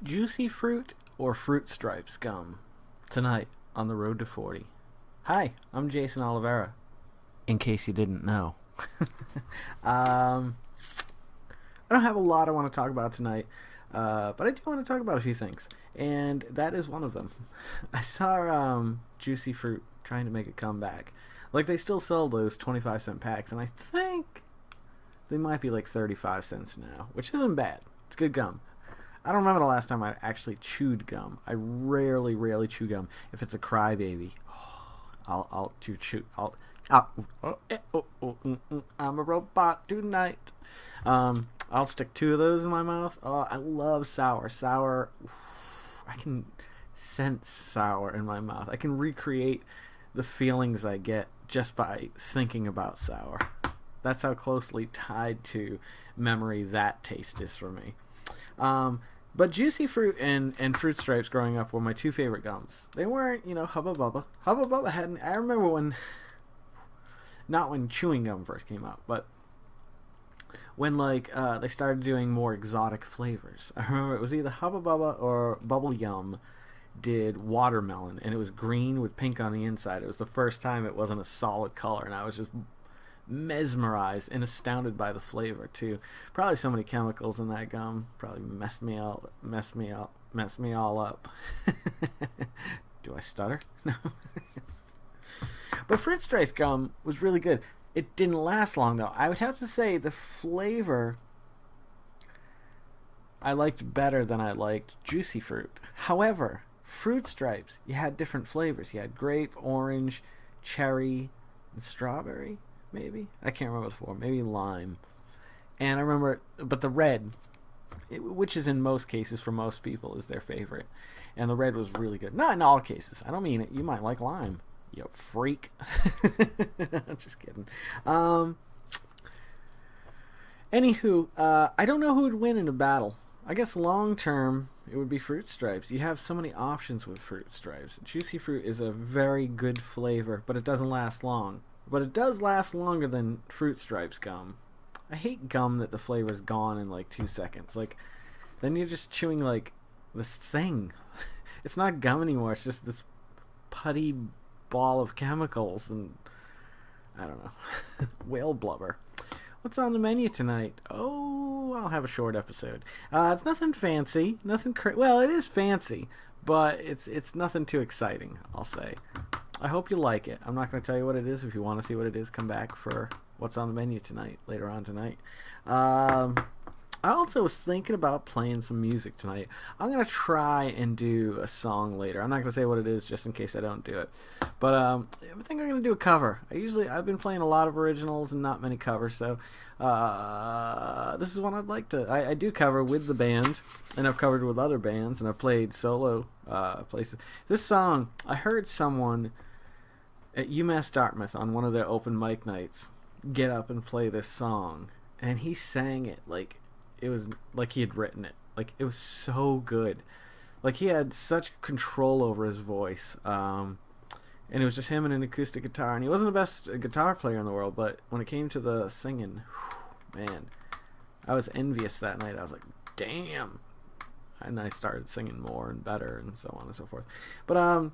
Juicy fruit or fruit stripes gum? Tonight on the road to 40. Hi, I'm Jason Oliveira. In case you didn't know. um, I don't have a lot I want to talk about tonight, but I do want to talk about a few things, and that is one of them. I saw Juicy Fruit trying to make a comeback. Like, they still sell those 25-cent packs, and I think they might be like 35 cents now, which isn't bad. It's good gum. I don't remember the last time I actually chewed gum. I rarely chew gum. If it's a crybaby, I'll chew. I'm a robot tonight. I'll stick two of those in my mouth. Oh, I love sour. Sour, I can sense sour in my mouth. I can recreate the feelings I get just by thinking about sour. That's how closely tied to memory that taste is for me. But Juicy Fruit and Fruit Stripes growing up were my two favorite gums. They weren't, Hubba Bubba. Hubba Bubba hadn't... I remember when... Not when chewing gum first came out, but when, they started doing more exotic flavors. I remember it was either Hubba Bubba or Bubble Yum did watermelon, and it was green with pink on the inside. It was the first time it wasn't a solid color, and I was just mesmerized and astounded by the flavor too. Probably so many chemicals in that gum. Probably messed me all up. Do I stutter? No. But Fruit Stripes gum was really good. It didn't last long though. I would have to say the flavor I liked better than I liked Juicy Fruit. However, Fruit Stripes, you had different flavors. You had grape, orange, cherry, and strawberry. Maybe? I can't remember the four. Maybe lime. And I remember, but the red, which is in most cases for most people, is their favorite. And the red was really good. Not in all cases. I don't mean it. You might like lime. You freak. I'm just kidding. Anywho, I don't know who would win in a battle. I guess long term, it would be Fruit Stripes. You have so many options with Fruit Stripes. Juicy Fruit is a very good flavor, but it doesn't last long. But it does last longer than Fruit Stripes gum. I hate gum that the flavor's gone in like 2 seconds. Like, then you're just chewing like this thing. It's not gum anymore. It's just this putty ball of chemicals and I don't know. Whale blubber. What's on the menu tonight? Oh, I'll have a short episode. It's nothing fancy. Well, it is fancy, but it's nothing too exciting, I'll say. I hope you like it. I'm not going to tell you what it is. If you want to see what it is, come back for what's on the menu tonight, later on tonight. I also was thinking about playing some music tonight. I'm going to try and do a song later. I'm not going to say what it is just in case I don't do it. But I think I'm going to do a cover. I've been playing a lot of originals and not many covers, so this is one I'd like to... I do cover with the band, and I've covered with other bands, and I've played solo places. This song, I heard someone at UMass Dartmouth on one of their open mic nights get up and play this song, and he sang it like it was like he had written it. Like, it was so good. Like, he had such control over his voice, and it was just him and an acoustic guitar, and he wasn't the best guitar player in the world, but when it came to the singing, man, I was envious that night. I was like, damn. And I started singing more and better and so on and so forth. But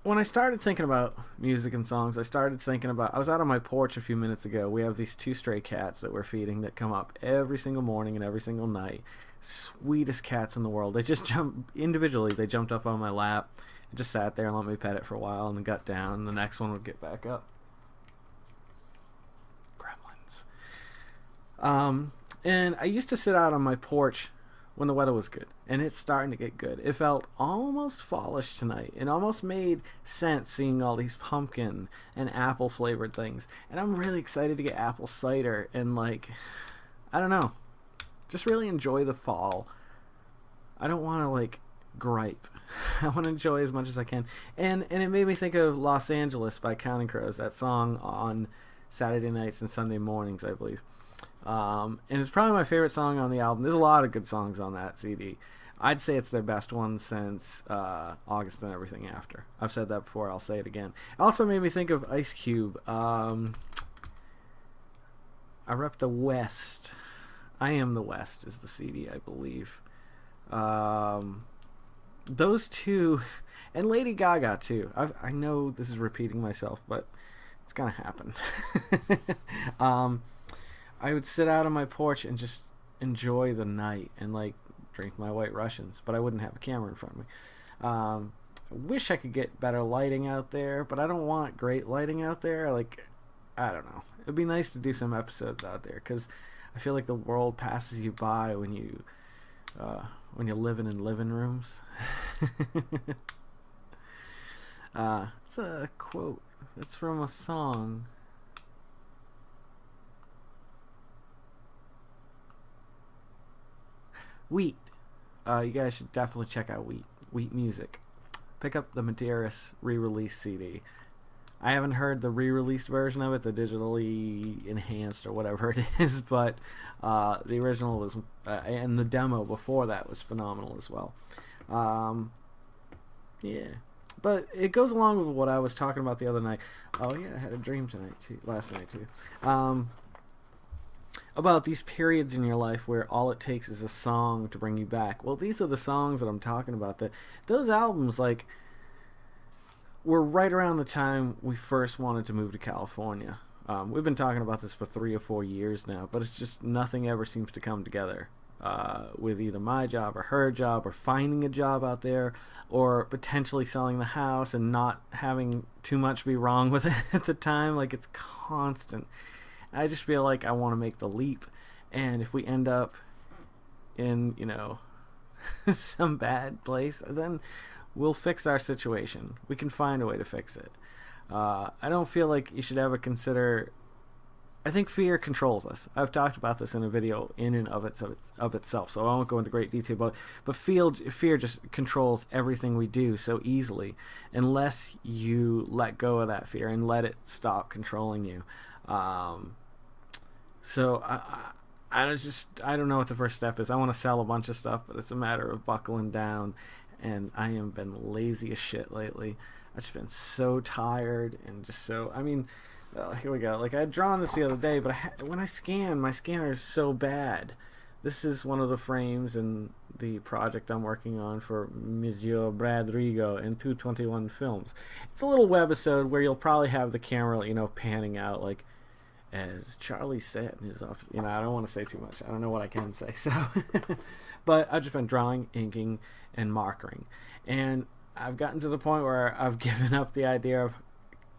when I started thinking about music and songs, I was out on my porch a few minutes ago. We have these 2 stray cats that we're feeding that come up every single morning and every single night. Sweetest cats in the world. They just they jumped up on my lap and just sat there and let me pet it for a while and then got down, and the next one would get back up. Gremlins. And I used to sit out on my porch when the weather was good, and it's starting to get good. It felt almost fallish tonight. It almost made sense seeing all these pumpkin and apple flavored things, and I'm really excited to get apple cider and I don't know, just really enjoy the fall. I don't want to gripe. I want to enjoy as much as I can, and it made me think of Los Angeles by Counting Crows, that song on Saturday nights and Sunday mornings, I believe. And it's probably my favorite song on the album. There's a lot of good songs on that CD. I'd say it's their best one since August and Everything After. I've said that before. I'll say it again. It also made me think of Ice Cube. I rep the West. I Am the West is the CD, I believe. Those two, and Lady Gaga too. I know this is repeating myself, but it's gonna happen. I would sit out on my porch and just enjoy the night and like drink my White Russians, but I wouldn't have a camera in front of me. I wish I could get better lighting out there, but I don't want great lighting out there. Like, I don't know. It'd be nice to do some episodes out there because I feel like the world passes you by when you're living in living rooms. It's a quote. It's from a song. Wheat. You guys should definitely check out Wheat Music. Pick up the Medeiros re-release CD. I haven't heard the re-released version of it, the digitally enhanced or whatever it is, but the original was, and the demo before that was phenomenal as well. Yeah, but it goes along with what I was talking about the other night. Oh yeah, I had a dream last night too. About these periods in your life where all it takes is a song to bring you back. Well, these are the songs that I'm talking about. Those albums, like, were right around the time we first wanted to move to California. We've been talking about this for 3 or 4 years now, but it's just nothing ever seems to come together with either my job or her job or finding a job out there or potentially selling the house and not having too much be wrong with it at the time. Like, it's constant. I just feel like I want to make the leap, and if we end up in, some bad place, then we'll fix our situation. We can find a way to fix it. I don't feel like you should ever consider... I think fear controls us. I've talked about this in a video in and of itself, so I won't go into great detail about it. But fear just controls everything we do so easily unless you let go of that fear and let it stop controlling you. So I don't know what the first step is. I want to sell a bunch of stuff, but it's a matter of buckling down, and I have been lazy as shit lately. I've just been so tired and just so... I mean, here we go. Like, I had drawn this the other day, but when I scan, my scanner is so bad. This is one of the frames in the project I'm working on for Monsieur Bradrigo and 221 Films. It's a little webisode where you'll probably have the camera, panning out, like, as Charlie sat in his office. I don't want to say too much. I don't know what I can say. So, but I've just been drawing, inking, and markering. And I've gotten to the point where I've given up the idea of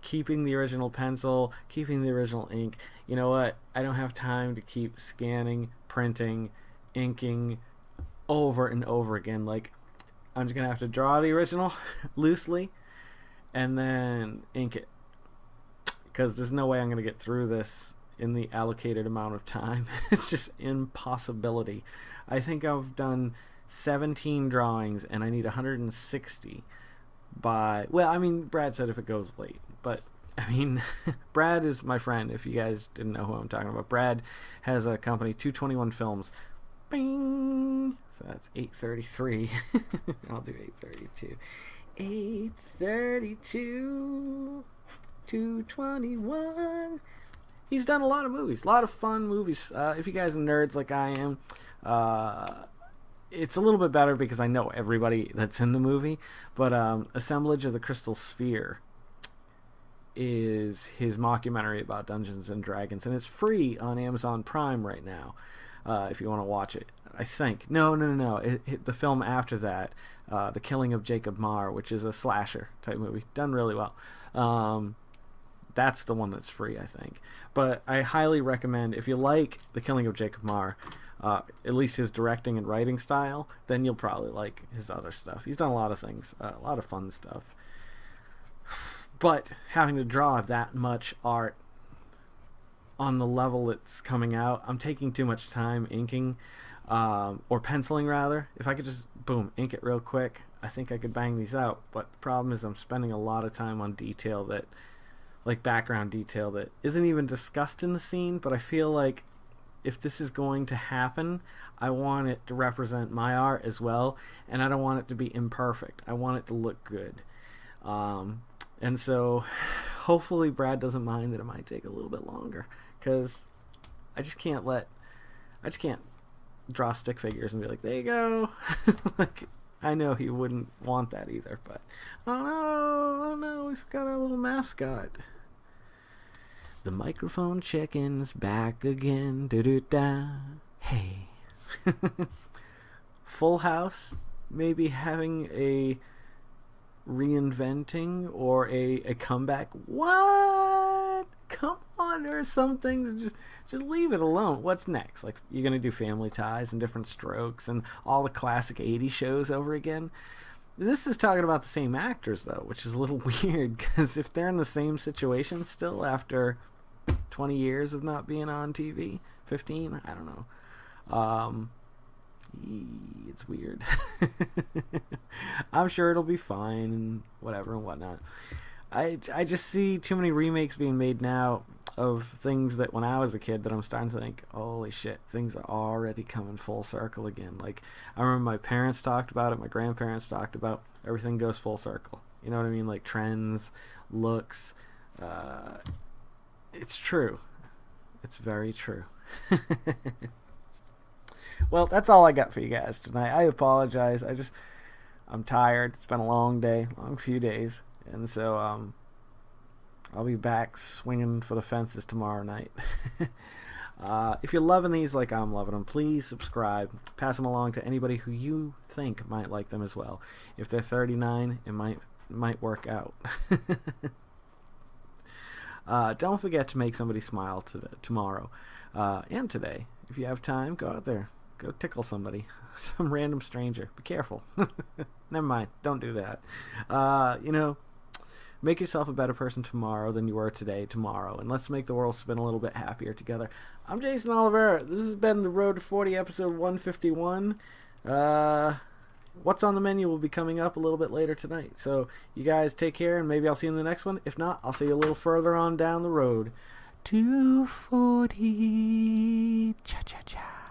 keeping the original pencil, keeping the original ink. You know what? I don't have time to keep scanning, printing, inking over and over again. Like, I'm just going to have to draw the original loosely and then ink it. Because there's no way I'm going to get through this in the allocated amount of time. It's just impossibility. I think I've done 17 drawings, and I need 160 by... Well, I mean, Brad said if it goes late. But, I mean, Brad is my friend, if you guys didn't know who I'm talking about. Brad has a company, 221 Films. Bing! So that's 8:33. I'll do 8:32. 8:32... 221. He's done a lot of movies, a lot of fun movies. If you guys are nerds like I am, it's a little bit better because I know everybody that's in the movie. But Assemblage of the Crystal Sphere is his mockumentary about Dungeons and Dragons, and it's free on Amazon Prime right now. If you want to watch it, I think. No. The film after that, The Killing of Jacob Marr, which is a slasher type movie, done really well. That's the one that's free, I think. But I highly recommend, if you like The Killing of Jacob Marr, at least his directing and writing style, then you'll probably like his other stuff. He's done a lot of things, a lot of fun stuff. But having to draw that much art on the level it's coming out, I'm taking too much time inking, or penciling rather. If I could just, boom, ink it real quick, I think I could bang these out. But the problem is I'm spending a lot of time on detail that... like background detail that isn't even discussed in the scene, but I feel like if this is going to happen, I want it to represent my art as well, and I don't want it to be imperfect. I want it to look good. And so hopefully Brad doesn't mind that it might take a little bit longer, because I just can't draw stick figures and be like, there you go. Like, I know he wouldn't want that either, but oh no, we forgot our little mascot. The microphone chicken's back again. Da-da-da. Hey. Full House, maybe having a reinventing or a comeback. What? Come on, there are some things, just leave it alone. What's next? Like, you're gonna do Family Ties and Different Strokes and all the classic 80s shows over again? This is talking about the same actors, though, which is a little weird, because if they're in the same situation still after 20 years of not being on TV, 15, I don't know. It's weird. I'm sure it'll be fine and whatever and whatnot. I just see too many remakes being made now of things that when I was a kid that I'm starting to think, holy shit, things are already coming full circle again. Like, I remember my parents talked about it, my grandparents talked about everything goes full circle. You know what I mean? Like trends, looks. It's true. It's very true. Well, that's all I got for you guys tonight. I apologize. I'm tired. It's been a long day, long few days. And so I'll be back swinging for the fences tomorrow night. If you're loving these like I'm loving them, please subscribe. Pass them along to anybody who you think might like them as well. If they're 39, it might work out. Don't forget to make somebody smile tomorrow and today. If you have time, go out there. Go tickle somebody. Some random stranger. Be careful. Never mind. Don't do that. Make yourself a better person tomorrow than you were tomorrow. And let's make the world spin a little bit happier together. I'm Jason Oliveira. This has been The Road to 40, episode 151. What's on the menu will be coming up a little bit later tonight. So you guys take care, and maybe I'll see you in the next one. If not, I'll see you a little further on down the road. 240. Cha-cha-cha.